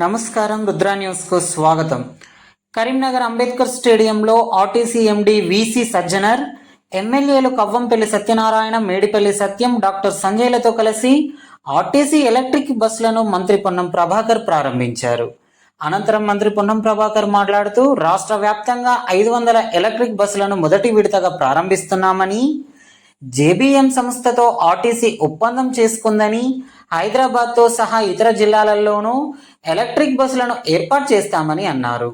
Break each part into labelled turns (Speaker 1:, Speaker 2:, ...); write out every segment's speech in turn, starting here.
Speaker 1: నమస్కారం, రుద్రా న్యూస్ కు స్వాగతం. కరీంనగర్ అంబేద్కర్ స్టేడియంలో ఆర్టీసీ ఎండి వీసీ సజ్జనర్, ఎమ్మెల్యేలు కవ్వంపల్లి సత్యనారాయణ, మేడిపల్లి సత్యం, డాక్టర్ సంజయ్లతో కలిసి ఆర్టీసీ ఎలక్ట్రిక్ బస్సులను మంత్రి పొన్నం ప్రభాకర్ ప్రారంభించారు. అనంతరం మంత్రి పొన్నం ప్రభాకర్ మాట్లాడుతూ రాష్ట్ర వ్యాప్తంగా 500 ఎలక్ట్రిక్ బస్సులను మొదటి విడతగా ప్రారంభిస్తున్నామని, జేబీఎం సంస్థతో ఆర్టీసీ ఒప్పందం చేసుకుందని, హైదరాబాద్తో సహా ఇతర జిల్లాలలోనూ ఎలక్ట్రిక్ బస్సులను ఏర్పాటు చేస్తామని అన్నారు.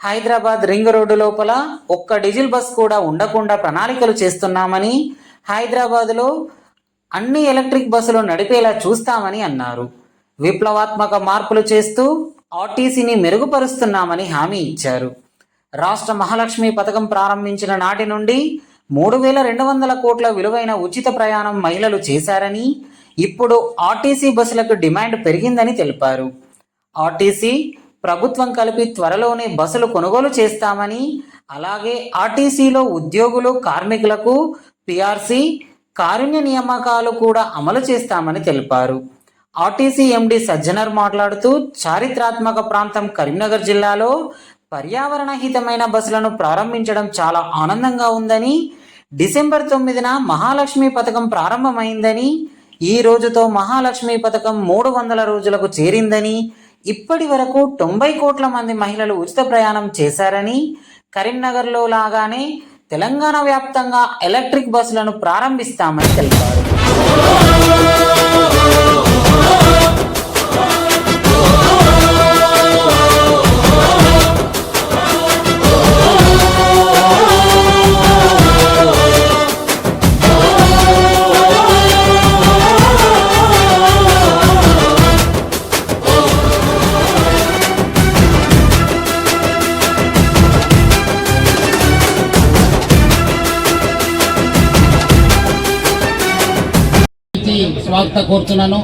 Speaker 1: హైదరాబాద్ రింగ్ రోడ్డు లోపల ఒక్క డీజిల్ బస్ కూడా ఉండకుండా ప్రణాళికలు చేస్తున్నామని, హైదరాబాద్లో అన్ని ఎలక్ట్రిక్ బస్సులు నడిపేలా చూస్తామని అన్నారు. విప్లవాత్మక మార్పులు చేస్తూ ఆర్టీసీని మెరుగుపరుస్తున్నామని హామీ ఇచ్చారు. రాష్ట్ర మహాలక్ష్మి పథకం ప్రారంభించిన నాటి నుండి 3,200 కోట్ల విలువైన ఉచిత ప్రయాణం మహిళలు చేశారని, ఇప్పుడు ఆర్టీసీ బస్సులకు డిమాండ్ పెరిగిందని తెలిపారు. ఆర్టీసీ ప్రభుత్వం కలిపి త్వరలోనే బస్సులు కొనుగోలు చేస్తామని, అలాగే ఆర్టీసీలో ఉద్యోగులు, కార్మికులకు పిఆర్సీ, కారుణ్య నియామకాలు కూడా అమలు చేస్తామని తెలిపారు. ఆర్టీసీ ఎండి సజ్జనర్ మాట్లాడుతూ చారిత్రాత్మక ప్రాంతం కరీంనగర్ జిల్లాలో పర్యావరణ హితమైన బస్సులను ప్రారంభించడం చాలా ఆనందంగా ఉందని, డిసెంబర్ 9న మహాలక్ష్మి పథకం ప్రారంభమైందని, ఈ రోజుతో మహాలక్ష్మి పథకం 300 రోజులకు చేరిందని, ఇప్పటి వరకు 90 కోట్ల మంది మహిళలు ఉచిత ప్రయాణం చేశారని, కరీంనగర్లో లాగానే తెలంగాణ వ్యాప్తంగా ఎలక్ట్రిక్ బస్సులను ప్రారంభిస్తామని తెలిపారు.
Speaker 2: స్వాగతం కోరుతున్నాను.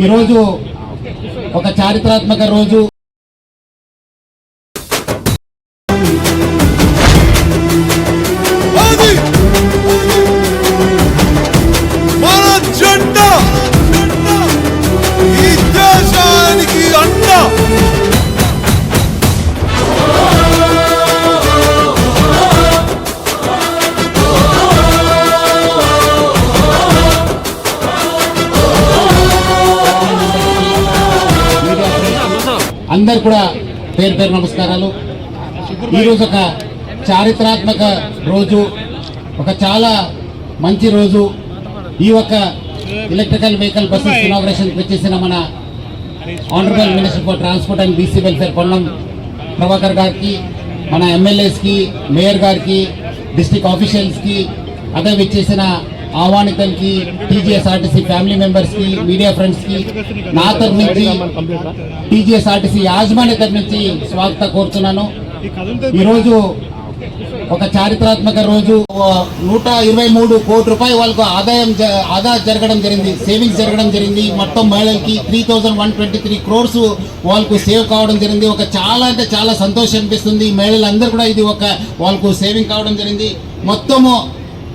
Speaker 2: ఈరోజు ఒక చారిత్రాత్మక రోజు. అందరు కూడా పేరు పేరు నమస్కారాలు. ఈరోజు ఒక చారిత్రాత్మక రోజు, ఒక చాలా మంచి రోజు. ఈ ఒక ఎలక్ట్రికల్ వెహికల్ బస్సెస్ ఇనాగ్రేషన్కి వచ్చేసిన మన honourable minister for transport and BC welfare Ponnam Prabhakar గారికి, మన ఎమ్మెల్యేస్కి, మేయర్ గారికి, డిస్ట్రిక్ట్ ఆఫీషియల్స్కి, అదే వచ్చేసిన ఆహ్వానితులకి, టీజీఎస్ఆర్టీసీ ఫ్యామిలీ మెంబర్స్కి, మీడియా ఫ్రెండ్స్కి, నా తరఫు నుంచి టీజీఎస్ఆర్టీసీ యాజమాన్య తరఫు నుంచి స్వాగతం కోరుతున్నాను. ఈరోజు ఒక చారిత్రాత్మక రోజు. 123 కోట్ల రూపాయలు వాళ్ళకు ఆదా జరగడం జరిగింది, సేవింగ్స్ జరగడం జరిగింది. మొత్తం మహిళలకి 3,123 crores వాళ్ళకు సేవ్ కావడం జరిగింది. ఒక చాలా అంటే చాలా సంతోషం అనిపిస్తుంది. మహిళలందరూ కూడా ఇది ఒక వాళ్ళకు సేవింగ్ కావడం జరిగింది. మొత్తము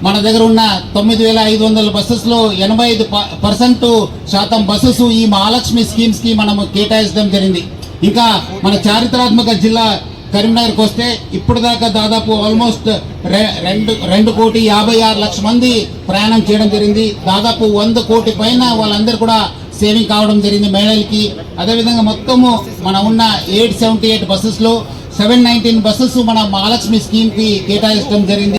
Speaker 2: మన దగ్గర ఉన్న 9,500 బస్సెస్లో 85% బస్సెస్ ఈ మహాలక్ష్మి స్కీమ్స్ కి మనము కేటాయించడం జరిగింది. ఇంకా మన చారిత్రాత్మక జిల్లా కరీంనగర్కి వస్తే ఇప్పుడు దాకా దాదాపు ఆల్మోస్ట్ 2,56,00,000 మంది ప్రయాణం చేయడం జరిగింది. దాదాపు 100 కోటి పైన వాళ్ళందరూ కూడా సేవింగ్ కావడం జరిగింది మహిళలకి. అదేవిధంగా మొత్తము మన ఉన్న 878 బస్సెస్లో 719 బస్సెస్ మన మహాలక్ష్మి స్కీమ్ కి కేటాయించడం జరిగింది.